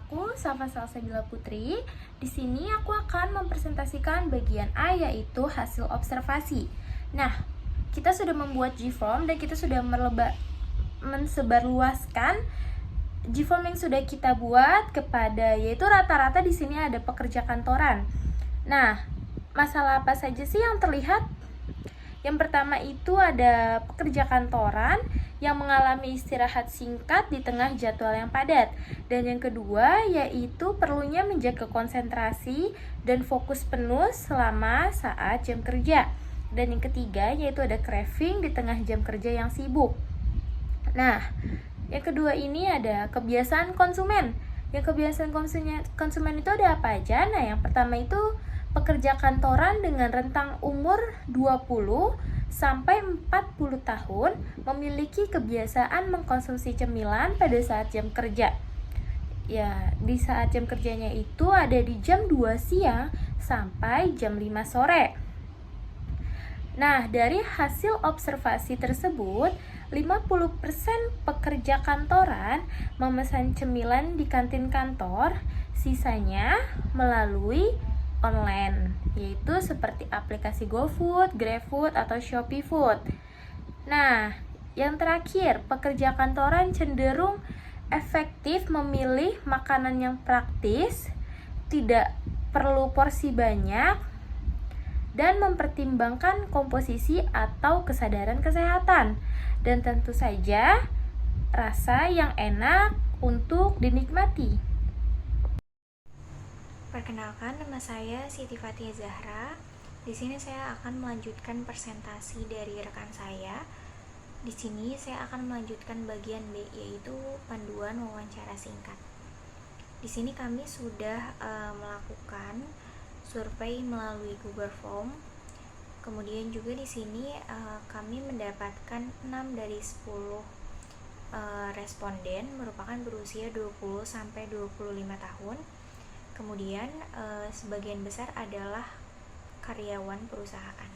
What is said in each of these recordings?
aku Safa Salsabila Putri. Di sini aku akan mempresentasikan bagian A, yaitu hasil observasi. Nah, kita sudah membuat G-form dan kita sudah mensebarluaskan G-form yang sudah kita buat kepada, yaitu rata-rata di sini ada pekerja kantoran. Nah, masalah apa saja sih yang terlihat? Yang pertama itu ada pekerja kantoran yang mengalami istirahat singkat di tengah jadwal yang padat. Dan yang kedua yaitu perlunya menjaga konsentrasi dan fokus penuh selama saat jam kerja. Dan yang ketiga yaitu ada craving di tengah jam kerja yang sibuk. Nah, yang kedua ini ada kebiasaan konsumen. Yang kebiasaan konsumen itu ada apa aja? Nah, yang pertama itu pekerja kantoran dengan rentang umur 20 sampai 40 tahun memiliki kebiasaan mengkonsumsi cemilan pada saat jam kerja. Ya, di saat jam kerjanya itu ada di jam 2 siang sampai jam 5 sore. Nah, dari hasil observasi tersebut, 50% pekerja kantoran memesan cemilan di kantin kantor, sisanya melalui online, yaitu seperti aplikasi GoFood, GrabFood, atau Shopee Food. Nah, yang terakhir, pekerja kantoran cenderung efektif memilih makanan yang praktis, tidak perlu porsi banyak, dan mempertimbangkan komposisi atau kesadaran kesehatan. Dan tentu saja, rasa yang enak untuk dinikmati. Perkenalkan, nama saya Siti Fathia Zahra. Di sini saya akan melanjutkan presentasi dari rekan saya. Di sini saya akan melanjutkan bagian B, yaitu panduan wawancara singkat. Di sini kami sudah melakukan survei melalui Google Form. Kemudian juga di sini kami mendapatkan 6 dari 10 responden merupakan berusia 20 sampai 25 tahun. Kemudian sebagian besar adalah karyawan perusahaan.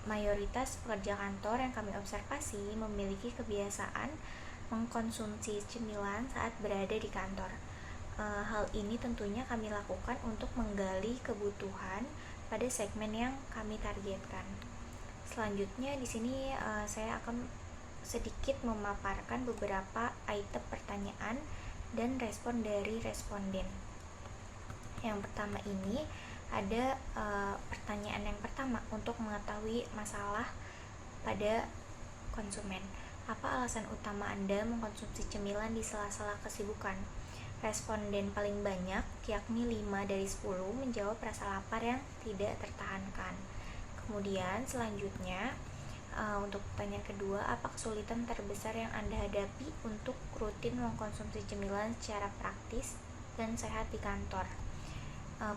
Mayoritas pekerja kantor yang kami observasi memiliki kebiasaan mengkonsumsi cemilan saat berada di kantor. Hal ini tentunya kami lakukan untuk menggali kebutuhan pada segmen yang kami targetkan. Selanjutnya di sini saya akan sedikit memaparkan beberapa item pertanyaan dan respon dari responden. Yang pertama ini ada pertanyaan yang pertama untuk mengetahui masalah pada konsumen. Apa alasan utama Anda mengkonsumsi cemilan di sela-sela kesibukan? Responden paling banyak, yakni 5 dari 10, menjawab rasa lapar yang tidak tertahankan. Kemudian selanjutnya untuk pertanyaan kedua, apa kesulitan terbesar yang Anda hadapi untuk rutin mengkonsumsi cemilan secara praktis dan sehat di kantor?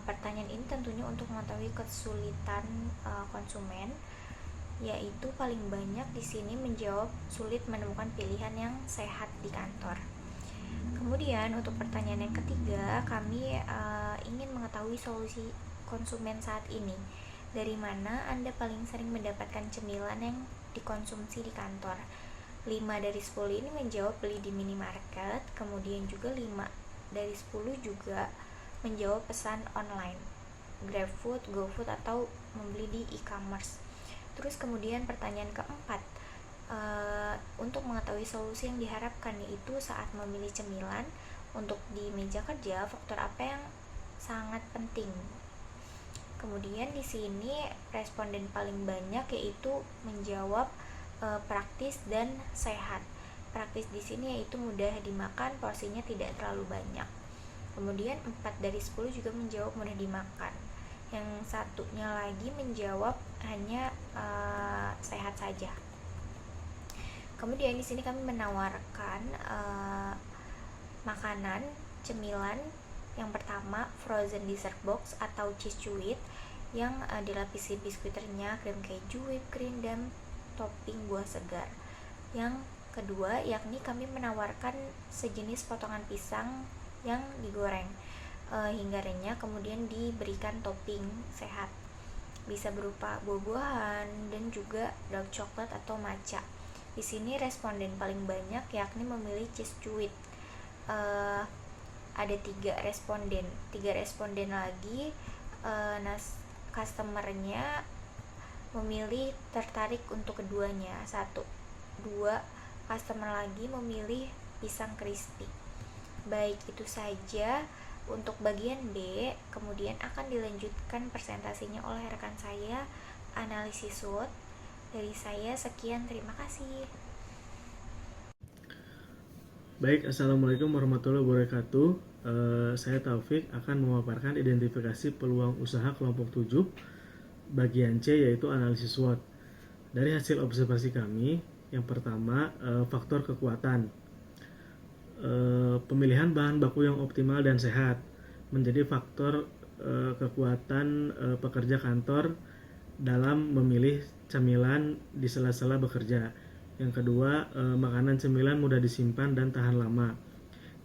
Pertanyaan ini tentunya untuk mengetahui kesulitan konsumen, yaitu paling banyak di sini menjawab sulit menemukan pilihan yang sehat di kantor. Kemudian untuk pertanyaan yang ketiga, kami ingin mengetahui solusi konsumen saat ini. Dari mana Anda paling sering mendapatkan cemilan yang dikonsumsi di kantor? 5 dari 10 ini menjawab beli di minimarket. Kemudian juga 5 dari 10 juga menjawab pesan online, GrabFood, GoFood, atau membeli di e-commerce. Terus kemudian pertanyaan keempat, untuk mengetahui solusi yang diharapkan, yaitu saat memilih cemilan untuk di meja kerja, faktor apa yang sangat penting? Kemudian di sini responden paling banyak yaitu menjawab praktis dan sehat. Praktis di sini yaitu mudah dimakan, porsinya tidak terlalu banyak. Kemudian 4 dari 10 juga menjawab mudah dimakan. Yang satunya lagi menjawab hanya sehat saja. Kemudian di sini kami menawarkan makanan cemilan. Yang pertama, frozen dessert box atau cheese chewiet yang dilapisi biskuit renyah, krim keju, whipped cream, dan topping buah segar. Yang kedua, yakni kami menawarkan sejenis potongan pisang yang digoreng hingga renyah, kemudian diberikan topping sehat, bisa berupa buah-buahan dan juga dark coklat atau matcha. Di sini responden paling banyak yakni memilih cheese chewiet. ada tiga responden lagi. Customernya memilih tertarik untuk keduanya. 2 customer lagi memilih pisang crispy. Baik, itu saja untuk bagian B. Kemudian akan dilanjutkan presentasinya oleh rekan saya, analisis SWOT. Dari saya sekian, terima kasih. Baik, Assalamualaikum warahmatullahi wabarakatuh. Saya Taufik akan memaparkan identifikasi peluang usaha kelompok 7 bagian C, yaitu analisis SWOT. Dari hasil observasi kami, yang pertama, faktor kekuatan. Pemilihan bahan baku yang optimal dan sehat menjadi faktor kekuatan pekerja kantor dalam memilih camilan di sela-sela bekerja. Yang kedua, makanan cemilan mudah disimpan dan tahan lama.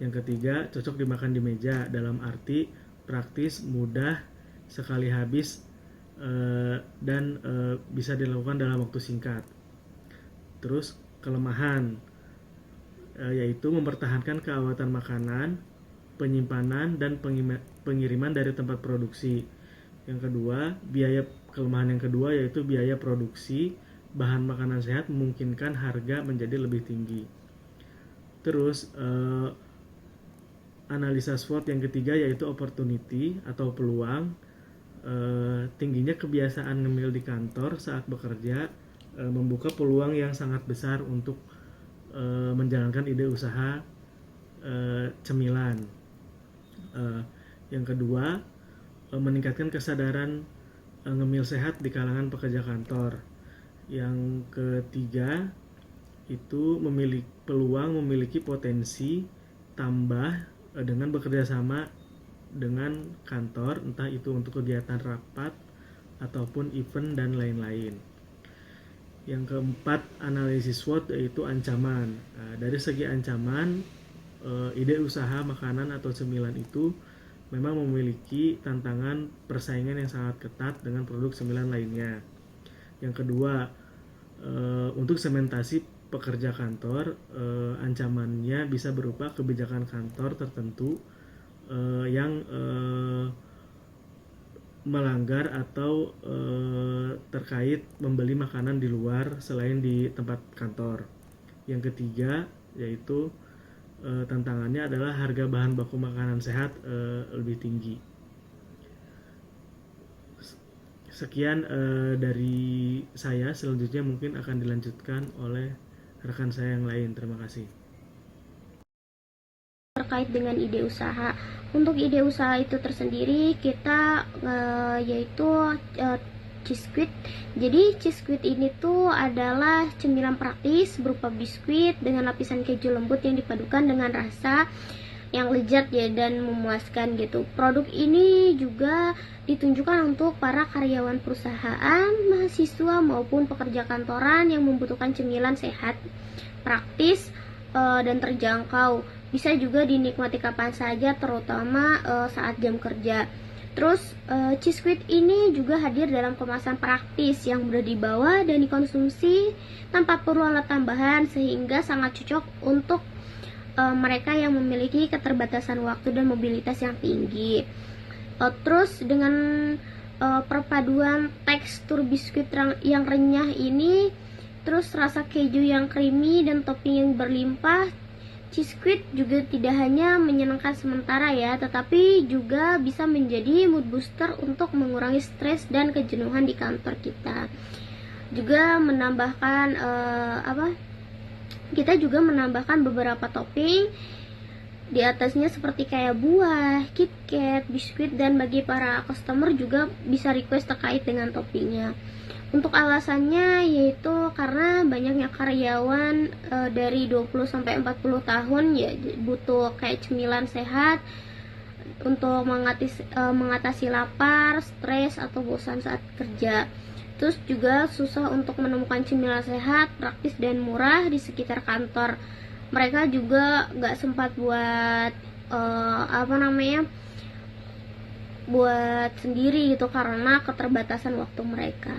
Yang ketiga, cocok dimakan di meja, dalam arti praktis, mudah, sekali habis, dan bisa dilakukan dalam waktu singkat. Terus kelemahan, yaitu mempertahankan keawatan makanan, penyimpanan, dan pengiriman dari tempat produksi. Yang kedua, kelemahan yang kedua yaitu biaya produksi bahan makanan sehat memungkinkan harga menjadi lebih tinggi. Terus analisa SWOT yang ketiga yaitu opportunity atau peluang. Tingginya kebiasaan ngemil di kantor saat bekerja membuka peluang yang sangat besar untuk menjalankan ide usaha cemilan. Yang kedua, meningkatkan kesadaran ngemil sehat di kalangan pekerja kantor. Yang ketiga, itu memiliki potensi tambah dengan bekerja sama dengan kantor, entah itu untuk kegiatan rapat ataupun event dan lain-lain. Yang keempat, analisis SWOT yaitu ancaman. Dari segi ancaman, ide usaha makanan atau cemilan itu memang memiliki tantangan persaingan yang sangat ketat dengan produk cemilan lainnya. Yang kedua, untuk sementasi pekerja kantor, ancamannya bisa berupa kebijakan kantor tertentu yang melanggar atau terkait membeli makanan di luar selain di tempat kantor. Yang ketiga, yaitu tantangannya adalah harga bahan baku makanan sehat lebih tinggi. Sekian dari saya, selanjutnya mungkin akan dilanjutkan oleh rekan saya yang lain. Terima kasih. Terkait dengan ide usaha, untuk ide usaha itu tersendiri kita yaitu Cheesquid. Jadi Cheesquid ini tuh adalah cemilan praktis berupa biskuit dengan lapisan keju lembut yang dipadukan dengan rasa yang lezat ya dan memuaskan gitu. Produk ini juga ditunjukkan untuk para karyawan perusahaan, mahasiswa maupun pekerja kantoran yang membutuhkan cemilan sehat, praktis, dan terjangkau. Bisa juga dinikmati kapan saja, terutama saat jam kerja. Terus Cheesquid ini juga hadir dalam kemasan praktis yang mudah dibawa dan dikonsumsi tanpa perlu alat tambahan, sehingga sangat cocok untuk mereka yang memiliki keterbatasan waktu dan mobilitas yang tinggi. Terus dengan perpaduan tekstur biskuit yang renyah ini, terus rasa keju yang creamy dan topping yang berlimpah, Cheesquid juga tidak hanya menyenangkan sementara ya, tetapi juga bisa menjadi mood booster untuk mengurangi stres dan kejenuhan di kantor kita. Juga menambahkan kita juga menambahkan beberapa topping di atasnya seperti kayak buah, KitKat, biskuit, dan bagi para customer juga bisa request terkait dengan toppingnya. Untuk alasannya yaitu karena banyaknya karyawan dari 20-40 tahun ya butuh kayak cemilan sehat untuk mengatasi lapar, stres, atau bosan saat kerja. Terus juga susah untuk menemukan cemilan sehat, praktis, dan murah di sekitar kantor. Mereka juga gak sempat buat buat sendiri gitu karena keterbatasan waktu mereka.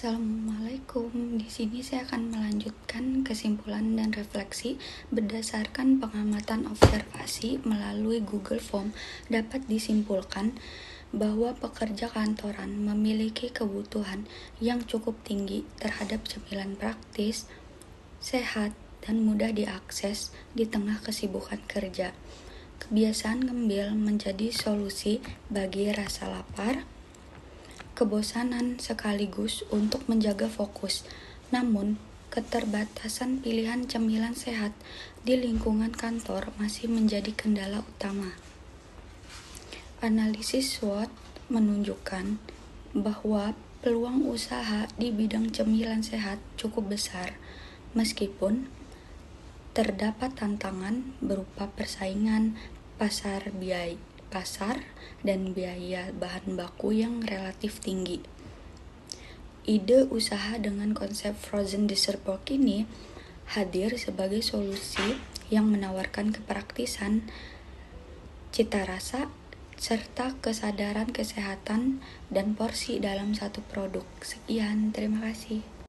Assalamualaikum. Di sini saya akan melanjutkan kesimpulan dan refleksi berdasarkan pengamatan observasi melalui Google Form. Dapat disimpulkan bahwa pekerja kantoran memiliki kebutuhan yang cukup tinggi terhadap cemilan praktis, sehat, dan mudah diakses di tengah kesibukan kerja. Kebiasaan ngemil menjadi solusi bagi rasa lapar, kebosanan sekaligus untuk menjaga fokus. Namun, keterbatasan pilihan cemilan sehat di lingkungan kantor masih menjadi kendala utama. Analisis SWOT menunjukkan bahwa peluang usaha di bidang cemilan sehat cukup besar, meskipun terdapat tantangan berupa persaingan pasar dan biaya bahan baku yang relatif tinggi. Ide usaha dengan konsep frozen dessert box ini hadir sebagai solusi yang menawarkan kepraktisan, cita rasa, serta kesadaran kesehatan dan porsi dalam satu produk. Sekian, terima kasih.